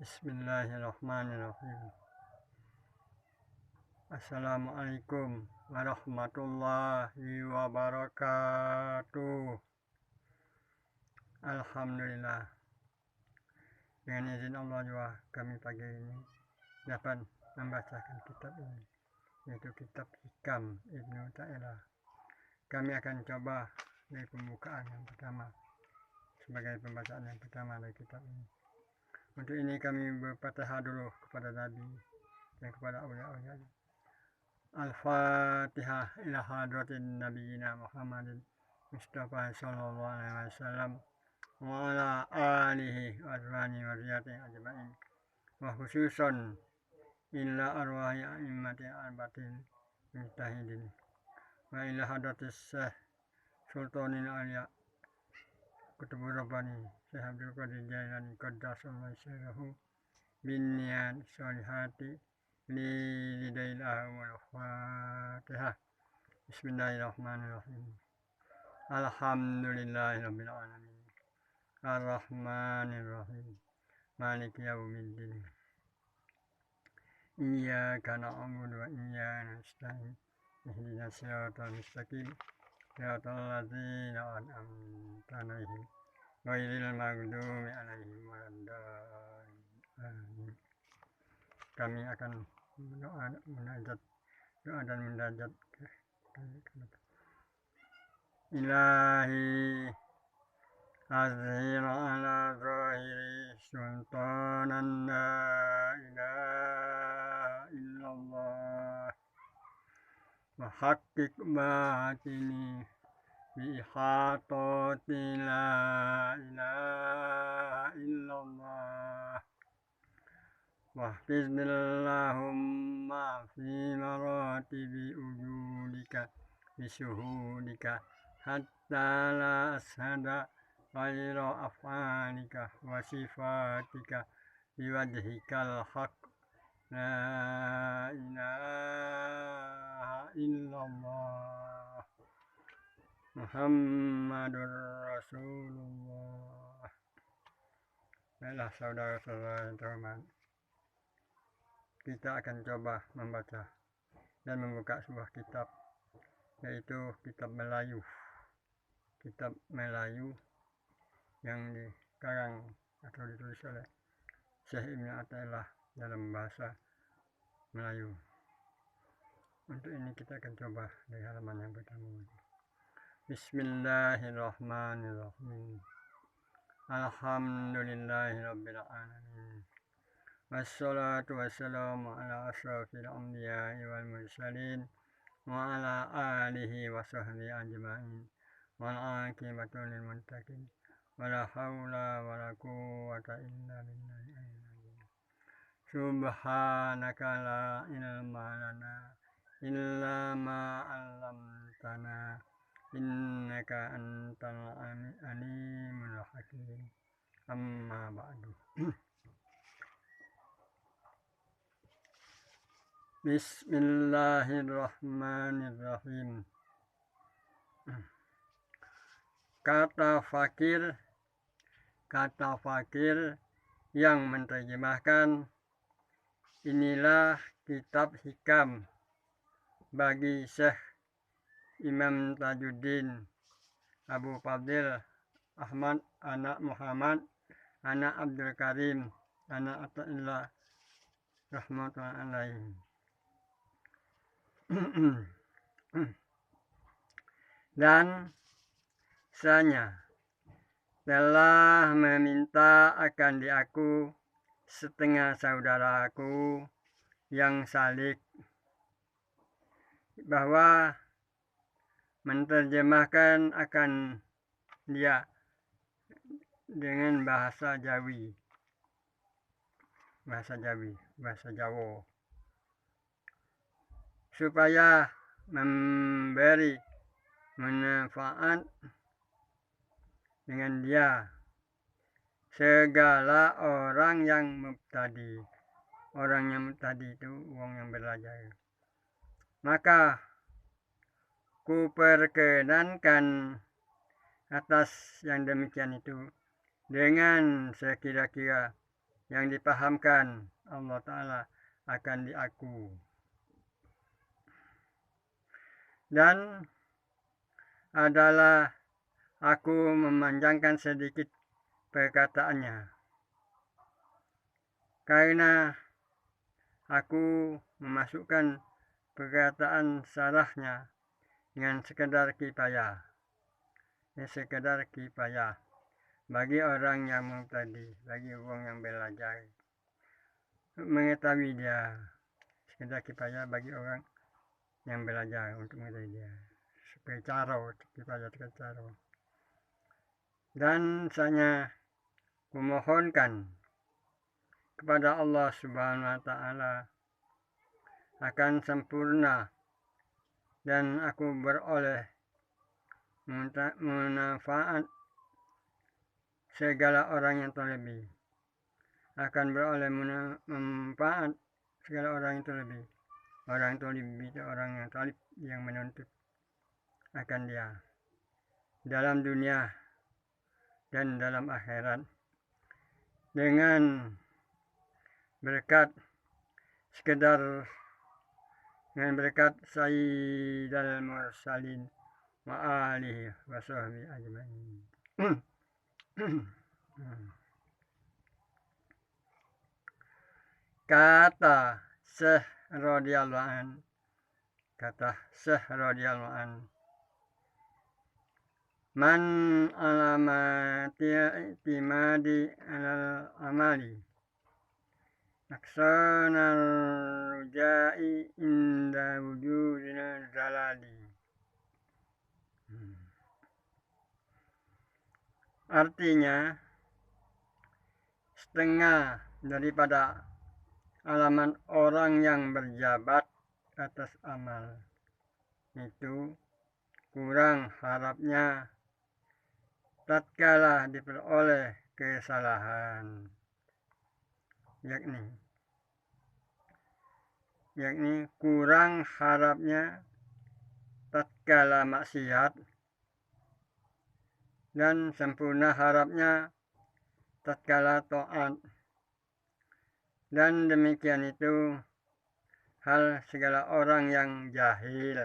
Bismillahirrahmanirrahim. Assalamualaikum warahmatullahi wabarakatuh. Alhamdulillah, dengan izin Allah juga kami pagi ini dapat membacakan kitab ini, yaitu kitab Hikam Ibnu Ta'ilah. Kami akan coba dari pembukaan yang pertama sebagai pembacaan yang pertama dari kitab ini. Untuk ini kami berfatihah dulu kepada Nabi dan kepada awliya-awliya. Al-Fatihah ila hadratin nabiyina Muhammadin Mustafa sallallahu alaihi wasallam wa ala alihi wa azwani wa zurriyyatihi ajma'in wa khususan illa arwahi a'immati al-batin mujtahidin wa ila hadratis Syekh Sultanin Auliya Kutubur Rabbani Syekh Abdul Qadir Jailani qaddasallahu sirrahu bin niyat sholihati Lidailah Fatihah. Bismillahirrahmanirrahim. Alhamdulillahirabbil alamin. Arrahmanirrahim. Maliki yaumiddin. Iyyaka na'budu wa iyyaka nasta'in. Ihdinas siratal mustaqim. Siratal ladzina an'amta 'alaihim ghairil maghdubi 'alaihim waladdallin. Kami akan doa dan munajat. Ilahi azhir ala zahiri sultanan la ilaha illallah wa haqiq batini bi ihatati la ilaha illallah Wahfiznillahumma fi maratibi ujudika bisuhudika hatta la ashada ghaira af'alika wa sifatika biwajhikal haq la ilaha illallah Muhammadur Rasulullah. Baiklah saudara-saudara yang terhormat, kita akan coba membaca dan membuka sebuah kitab, yaitu kitab Melayu. Kitab Melayu yang dikarang atau ditulis oleh Syekh Ibnu Ta'ilah dalam bahasa Melayu. Untuk ini kita akan coba dari halaman yang pertama. Bismillahirrahmanirrahim. Alhamdulillahirabbil alamin. Wassalatu wassalamu ala asrafil anbiya'i wal mursalin wa ala alihi wa sahbihi ajma'in wal aqibatu lil muttaqin wala haula wala quwwata illa billahi. Subhanaka la ilma lana illa ma 'allamtana innaka antal alimul hakim. Amma ba'du. Bismillahirrahmanirrahim. Kata fakir yang menerjemahkan, inilah kitab hikam bagi Syekh Imam Tajuddin Abu Fadil Ahmad anak Muhammad anak Abdul Karim anak Ata'illah rahmatullahi alaihim. Dan saya telah meminta akan diaku setengah saudaraku yang salik bahwa menerjemahkan akan dia dengan bahasa Jawi, bahasa Jawa, supaya memberi manfaat dengan dia segala orang yang mubtadi. Orang yang mubtadi itu orang yang belajar. Maka ku perkenankan atas yang demikian itu dengan sekira-kira yang dipahamkan Allah Ta'ala akan diaku. Dan adalah aku memanjangkan sedikit perkataannya, karena aku memasukkan perkataan salahnya dengan sekedar kifayah, bagi orang yang mubtadi, bagi orang yang belajar, mengetahui dia, sekedar kifayah bagi orang yang belajar untuk mengetahui dia, sebagai kifayah cara. Dan saya memohonkan kepada Allah Subhanahu wa Ta'ala akan sempurna dan aku beroleh manfaat segala orang yang terlebih, akan beroleh manfaat segala orang yang terlebih. Orang talib itu orang yang talib yang menuntut akan dia dalam dunia dan dalam akhirat, dengan berkat Sayyidul Mursalin wa alihi wa sahbihi ajma'in. Kata Syekh radhiyallahu an, man alamati i'timadi alal amali aksana rujai inda wujudina zalali. Artinya, setengah daripada alaman orang yang berjabat atas amal itu kurang harapnya tatkala diperoleh kesalahan, yakni kurang harapnya tatkala maksiat dan sempurna harapnya tatkala taat. Dan demikian itu hal segala orang yang jahil,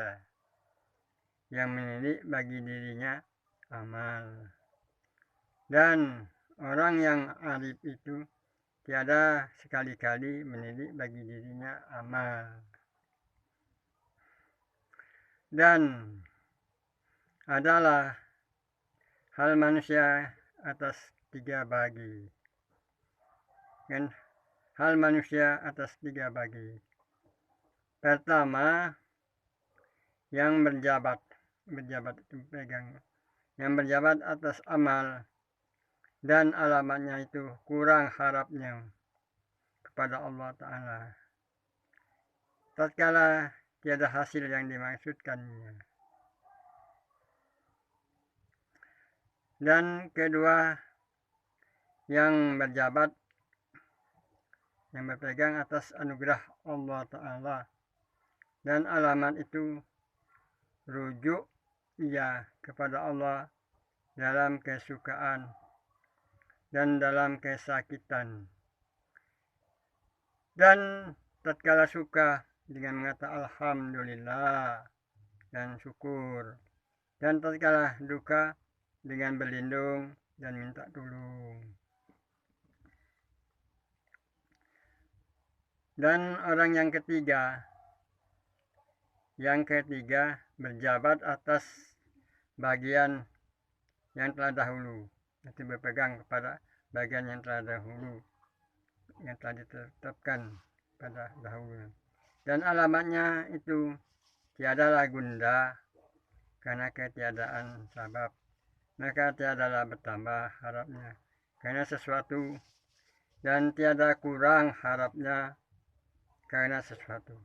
yang menilik bagi dirinya amal. Dan orang yang arif itu tiada sekali-kali menilik bagi dirinya amal. Dan adalah hal manusia atas tiga bagi. Hal manusia atas tiga bagi. Pertama, yang berjabat itu pegang, yang berjabat atas amal dan alamatnya itu kurang harapnya kepada Allah Ta'ala tatkala tiada hasil yang dimaksudkannya. Dan kedua, yang berjabat, yang berpegang atas anugerah Allah Ta'ala dan alamat itu rujuk ia kepada Allah dalam kesukaan dan dalam kesakitan, dan tatkala suka dengan mengatakan alhamdulillah dan syukur, dan tatkala duka dengan berlindung dan minta tolong. Dan orang yang ketiga berjabat atas bagian yang telah dahulu, nanti berpegang kepada bagian yang telah dahulu, yang telah ditetapkan pada dahulu. Dan alamatnya itu tiadalah gunda karena ketiadaan sabab, maka tiadalah bertambah harapnya karena sesuatu, dan tiada kurang harapnya karena sesuatu.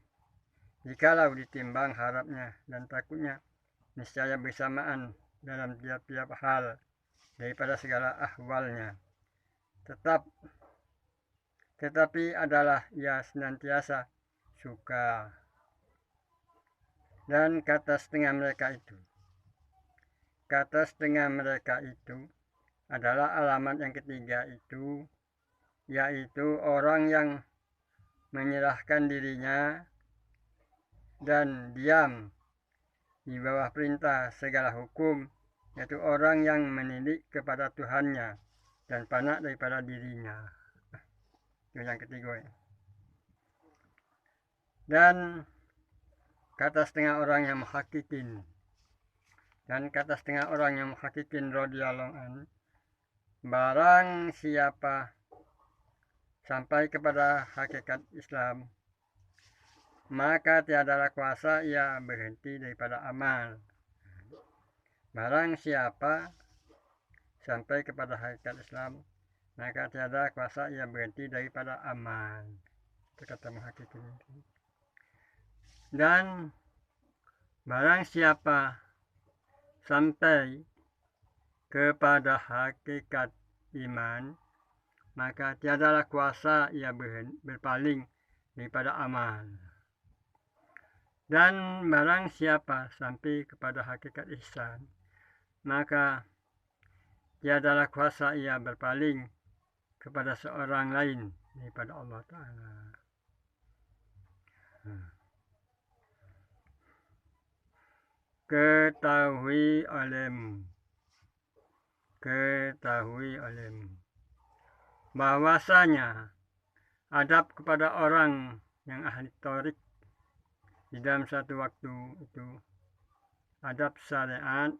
Jikalau ditimbang harapnya dan takutnya, niscaya bersamaan dalam tiap-tiap hal daripada segala ahwalnya. Tetapi adalah ia senantiasa suka. Dan kata setengah mereka itu adalah alamat yang ketiga itu, yaitu orang yang menyerahkan dirinya dan diam di bawah perintah segala hukum, yaitu orang yang mendidik kepada Tuhannya dan fana daripada dirinya. Itu yang ketiga. Dan kata setengah orang yang muhakkikin, radhiyallahu anhu, barang siapa sampai kepada hakikat Islam, maka tiadalah kuasa ia berhenti daripada amal. Barang siapa sampai kepada hakikat Islam, maka tiada kuasa ia berhenti daripada amal. Itu kata muhakkikin. Dan barang siapa sampai kepada hakikat iman, maka tiadalah kuasa ia berpaling daripada amal. Dan barang siapa sampai kepada hakikat ihsan, maka tiadalah kuasa ia berpaling kepada seorang lain daripada Allah Ta'ala. Ketahui olehmu bahwasanya adab kepada orang yang ahli tarik di dalam satu waktu itu adab syariat,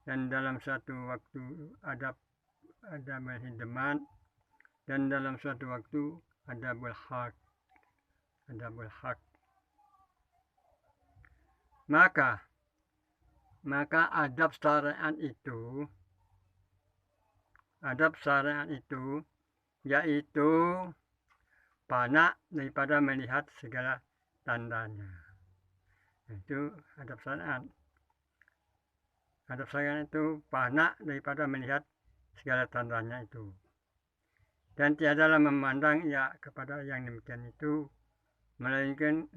dan dalam satu waktu adab hidemat, dan dalam satu waktu adabul haq. Maka adab syariat itu yaitu fana daripada melihat segala tandanya. Itu adab syariat. Adab syariat itu fana daripada melihat segala tandanya itu. Dan tiadalah memandang ia kepada yang demikian itu, melainkan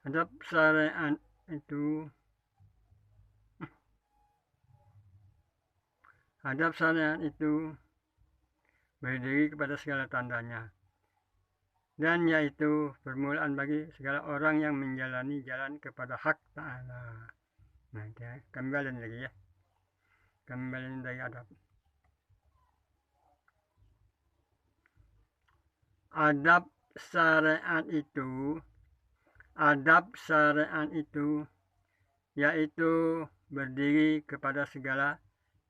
adab syariat itu berdiri kepada segala tandanya, dan yaitu permulaan bagi segala orang yang menjalani jalan kepada hak Ta'ala. Nah, kembali lagi ya. Kembali dari adab. Adab syariat itu yaitu berdiri kepada segala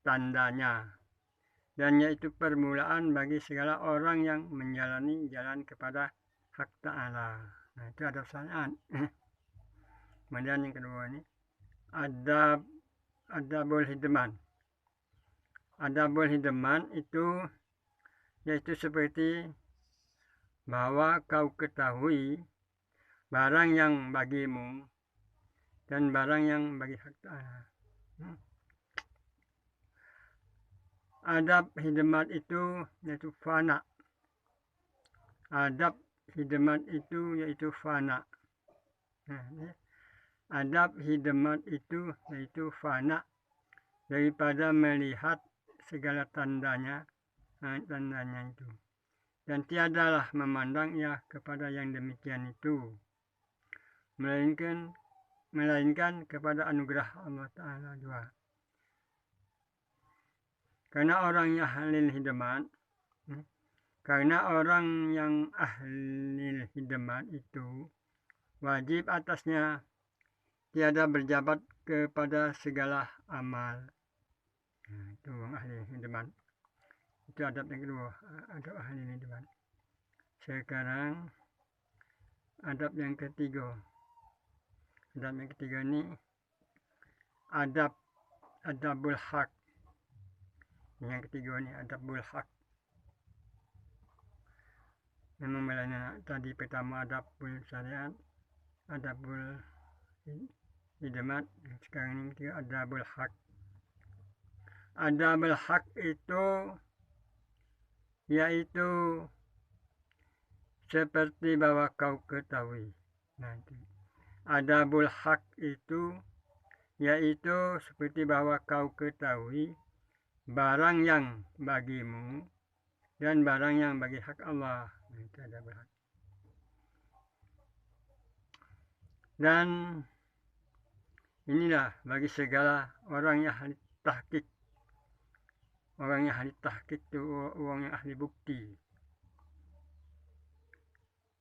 tandanya, dan yaitu permulaan bagi segala orang yang menjalani jalan kepada hak Ta'ala. Nah, itu adab syariat. Kemudian yang kedua ini adabul hideman. Adabul hideman itu yaitu seperti bahwa kau ketahui barang yang bagimu dan barang yang bagi hak Ta'ala. Adab hidemat itu yaitu fana. Adab hidemat itu yaitu fana. Adab hidemat itu yaitu fana daripada melihat segala tandanya itu, dan tiadalah memandang ia kepada yang demikian itu, melainkan kepada anugerah Allah Ta'ala juga. Karena orang yang ahli hidemat itu wajib atasnya tiada berjabat kepada segala amal. Nah, itu orang ahli hidemat. Itu adab yang kedua, adab ahli hidemat. Sekarang adab yang ketiga. Adab yang ketiga ini adabul haq. Yang ketiga ini adabul haq. Memang belanya tadi pertama adabul syariat, adabul hidemat, sekarang ini adabul haq. Adabul haq itu yaitu seperti bahwa kau ketahui. Nanti adabul haq itu yaitu seperti bahwa kau ketahui barang yang bagimu dan barang yang bagi hak Allah. Itu ada berhak. Dan inilah bagi segala orang yang ahli tahqiq. Orang yang ahli tahqiq itu orang yang ahli bukti.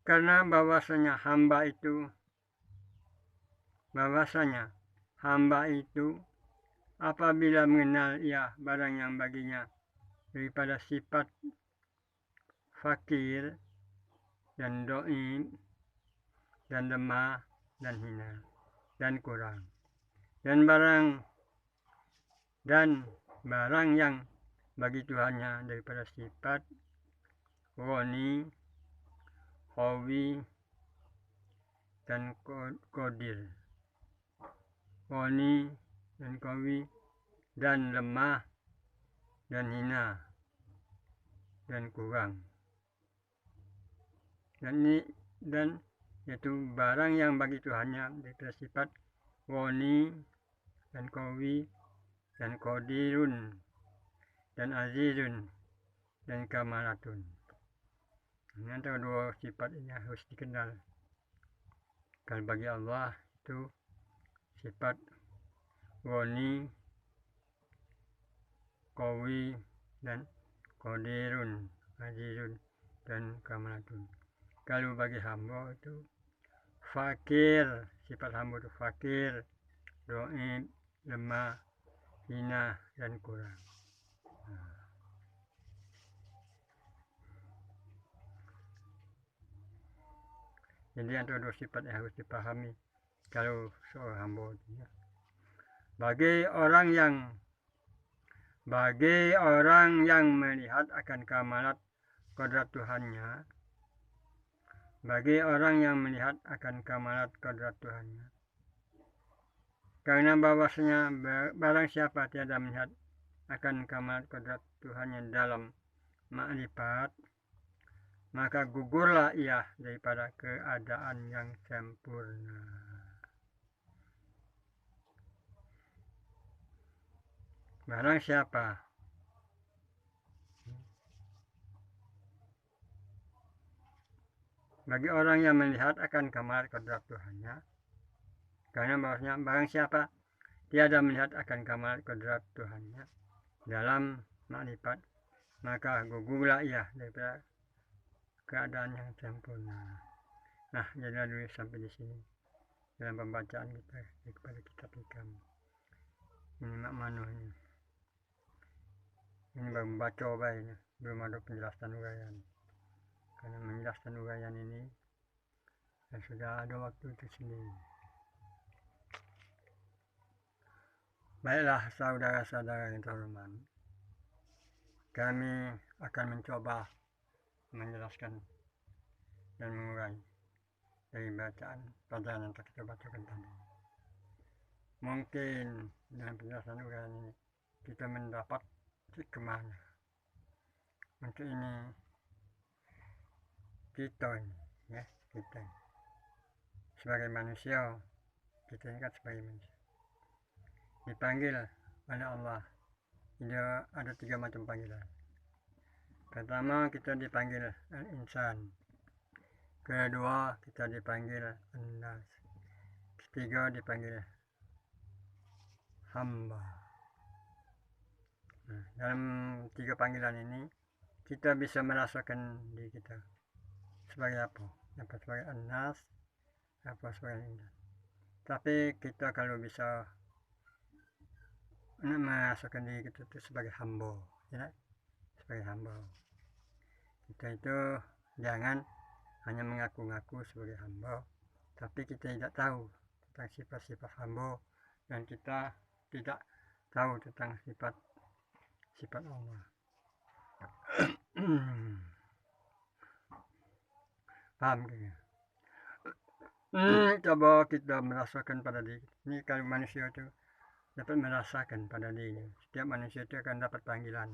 Karena bahwasanya hamba itu apabila mengenal ia barang yang baginya daripada sifat fakir dan dhaif dan lemah dan hina dan kurang, dan barang yang bagi Tuhannya daripada sifat ghani, qawi dan qadir. Ghani dan qawi dan lemah dan hina dan kurang. Dan yaitu barang yang bagi Tuhannya daripada sifat ghani dan qawi dan qadirun dan azizun dan kamalatun. Ini antara dua sifat ini harus dikenal. Kalau bagi Allah itu sifat ghani, qawi dan qadirun, azizun dan kamalatun. Kalau bagi hamba itu fakir, sifat hamba itu fakir, dhaif, lemah, hina dan kurang. Jadi antara dua sifat yang harus dipahami kalau seorang hamba. Bagi orang yang melihat akan kamalat kodrat Tuhannya, karena bahwasanya barang siapa tiada melihat akan kamalat kodrat Tuhannya dalam makrifat, maka gugurlah ia daripada keadaan yang sempurna. Barang siapa bagi orang yang melihat akan kamalat kodrat Tuhannya, karena bahwasanya barang siapa tiada melihat akan kamalat kodrat Tuhannya dalam makrifat, maka gugurlah ia daripada keadaan yang sempurna. Nah, jadi dulu sampai di sini dalam pembacaan kita kepada kitab hikam. Ini mak manu ini. Ini baru membaca baiknya, belum ada penjelasan uraian. Karena menjelaskan uraian ini sudah ada waktu itu sendiri. Baiklah saudara-saudara yang terhormat, kami akan mencoba menjelaskan dan mengurai dari bacaan pelajaran yang kita bacakan tadi. Mungkin dengan penjelasan uraian ini kita mendapat hikmahnya. Untuk ini kita sebagai manusia, kita ini kan sebagai manusia dipanggil oleh Allah. Ada 3 macam panggilan. Pertama, kita dipanggil al-insan. Kedua, kita dipanggil an-nas. Ketiga, dipanggil hamba. Nah, dalam 3 panggilan ini kita bisa merasakan diri kita sebagai apa? Apa sebagai an-nas, apa sebagai insan. Tapi kita kalau bisa merasakan diri kita itu sebagai hamba, ya? Sebagai hamba. Kita itu jangan hanya mengaku-ngaku sebagai hamba, tapi kita tidak tahu tentang sifat-sifat hamba, dan kita tidak tahu tentang sifat Allah. Paham gitu? Coba kita merasakan pada diri ini. Kalau manusia itu dapat merasakan pada dirinya, setiap manusia itu akan dapat panggilan.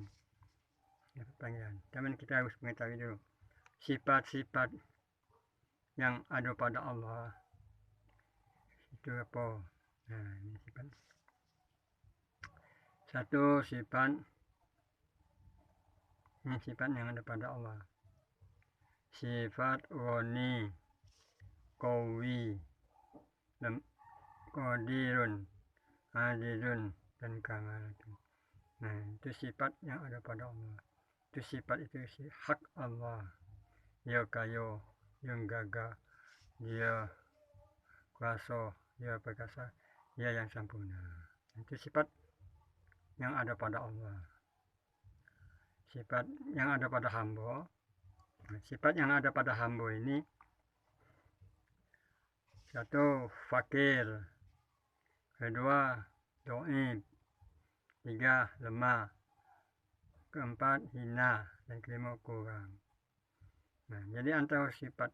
Tapi kita harus mengetahui dulu sifat-sifat yang ada pada Allah itu apa. Nah, ini sifat. Satu sifat, ini sifat yang ada pada Allah. Sifat Ghani, Qawi, Qadirun, Azizun, dan Kamalatun. Nah, itu sifat yang ada pada Allah. Itu sifat itu hak Allah. Dia kaya, dia gagah, dia kuasa, dia perkasa, dia yang sempurna. Itu sifat yang ada pada Allah. Sifat yang ada pada hamba. Sifat yang ada pada hamba ini, satu, fakir. Kedua, dhaif. Tiga, lemah. Keempat, hina. Dan kelima, kurang. Nah, jadi antara sifat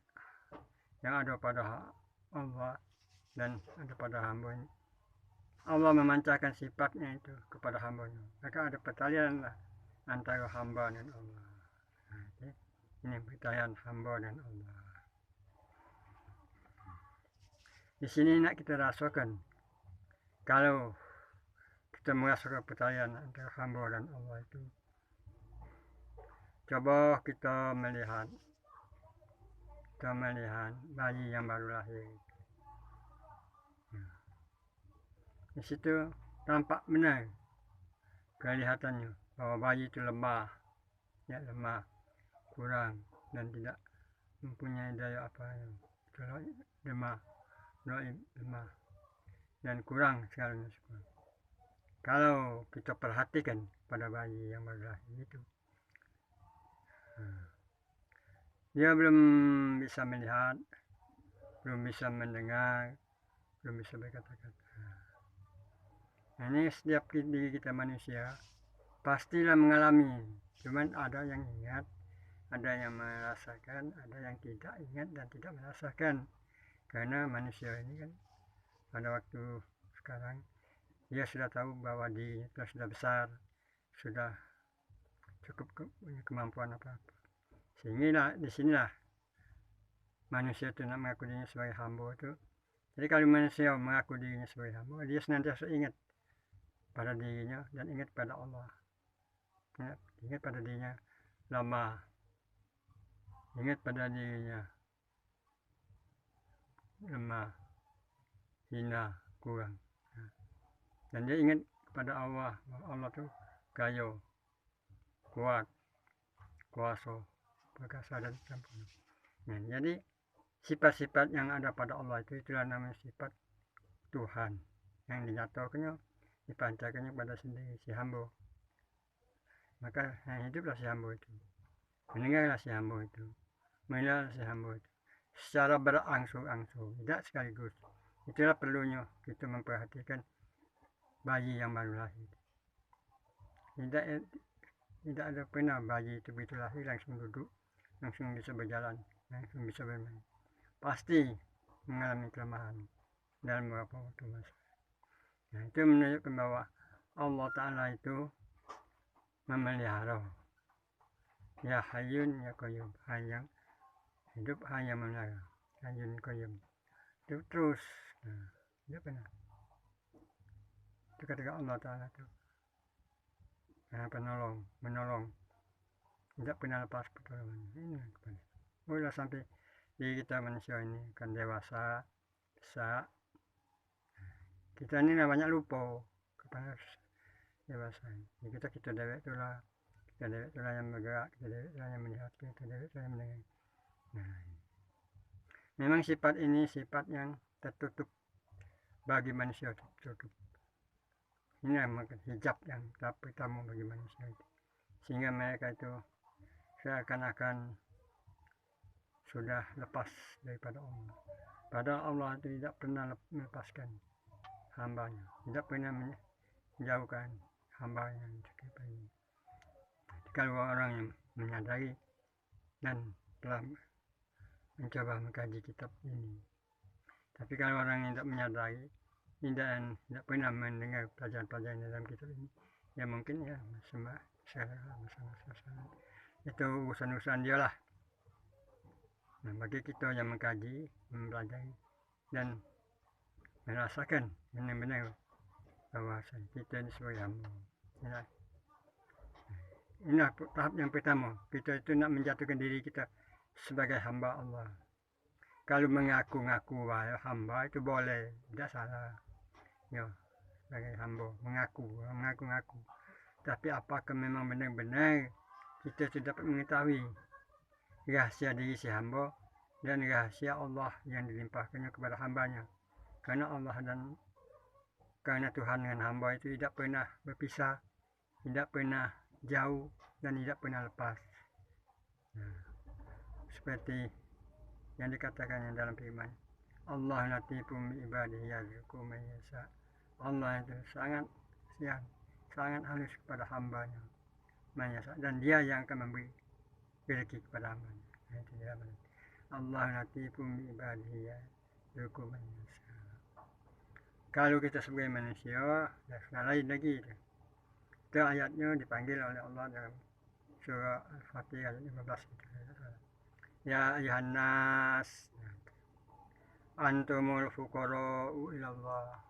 yang ada pada Allah dan ada pada hamba ini, Allah memancarkan sifatnya itu kepada hambanya. Maka ada pertalian lah antara hamba dan Allah. Nah, ini pertalian hamba dan Allah. Di sini nak kita rasakan, kalau kita merasakan pertalian antara hamba dan Allah itu, coba kita melihat bayi yang baru lahir. Di situ tampak benar kelihatannya bahwa bayi itu lemah, kurang, dan tidak mempunyai daya apa yang lemah, dan kurang segalanya. Kalau kita perhatikan pada bayi yang baru lahir itu, dia belum bisa melihat, belum bisa mendengar, belum bisa berkata-kata. Nah, ini setiap diri kita manusia pastilah mengalami, cuman ada yang ingat, ada yang merasakan, ada yang tidak ingat dan tidak merasakan. Karena manusia ini kan pada waktu sekarang dia sudah tahu bahwa dirinya sudah besar, sudah cukup punya kemampuan apa-apa. Sehingga disinilah manusia itu nak mengaku dirinya sebagai hamba itu. Jadi kalau manusia mengaku dirinya sebagai hamba, dia senantiasa ingat pada dirinya dan ingat pada Allah. Ingat pada dirinya lemah, ingat pada dirinya lemah, hina, kurang. Dan dia ingat pada Allah. Allah itu kaya, kuat, kuasa, perkasa, dan sempurna. Nah, jadi sifat-sifat yang ada pada Allah itu itulah namanya sifat Tuhan, yang dinyatakannya, dipancarkannya pada sendiri si hamba. Maka yang hiduplah si hamba itu, mendengarlah si hamba itu, melihatlah si hamba itu secara berangsur-angsur, tidak sekaligus. Itulah perlunya kita memperhatikan bayi yang baru lahir. Tidak ada pernah bayi itu begitu lahir langsung duduk, langsung bisa berjalan, langsung bisa bermain. Pasti mengalami kelemahan dalam beberapa waktu masa. Nah, itu menunjukkan bahwa Allah Ta'ala itu memelihara. Ya Hayyun ya Qayyum, yang hidup hanya memelihara. Hayyun Qayyum itu terus. Nah, dia pernah itu ketika Allah Ta'ala itu menolong, tidak pernah lepas pertolongan. Ini boleh sampai diri kita manusia ini kan dewasa, besar, kita ini banyak lupa kepada dewasa. Jadi kita dewek itulah yang bergerak, kita dewek itulah yang melihat, kita dewek itulah yang mendengar. Nah, memang sifat ini sifat yang tertutup bagi manusia, tertutup. Ini memang hijab yang pertama bagi manusia itu. Sehingga mereka itu seakan-akan sudah lepas daripada Allah. Padahal Allah itu tidak pernah melepaskan hambanya, tidak pernah menjauhkan hambanya yang sekitar ini. Kalau orang yang menyadari dan telah mencoba mengkaji kitab ini. Tapi kalau orang yang tidak menyadari, tidak pernah mendengar pelajaran-pelajaran dalam kitab ini, ya mungkin ya masa-masa itu urusan-urusan dia lah. Nah, bagi kita yang mengkaji, mempelajari, dan merasakan benar-benar bahwa kita ini sebagai hamba. Inilah tahap yang pertama, kita itu nak menjatuhkan diri kita sebagai hamba Allah. Kalau mengaku-ngaku hamba itu boleh, tidak salah. Ya, sebagai hamba, mengaku-ngaku. Tapi apakah memang benar-benar kita sudah dapat mengetahui rahasia diri si hamba dan rahasia Allah yang dilimpahkannya kepada hambanya. Karena Allah karena Tuhan dengan hamba itu tidak pernah berpisah, tidak pernah jauh, dan tidak pernah lepas. Nah, seperti yang dikatakan dalam firman, Allah latifum bi ibadihi yarzuqu man yasha. Allah itu sangat halus kepada hambanya, man yasha, dan dia yang akan memberi rezeki kepada hambanya. Nah, itu dia. Allah latifum bi ibadihi yarzuqu man yasha. Kalau kita sebagai manusia, ya lain lagi. Itu ayatnya dipanggil oleh Allah dalam surah Al-Fatihah ayat 15 itu. Ya ayuhan nas antumul fuqara'u ilallah.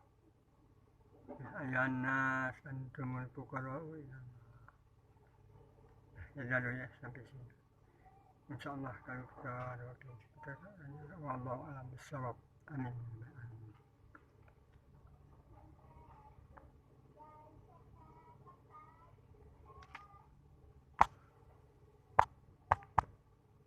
Ya ayuhan nas antumul fuqara'u ilallah. Ya lalu ya sampai sini. Insyaallah kalau kita ada waktu kita wallahu a'lam bissawab. Amin.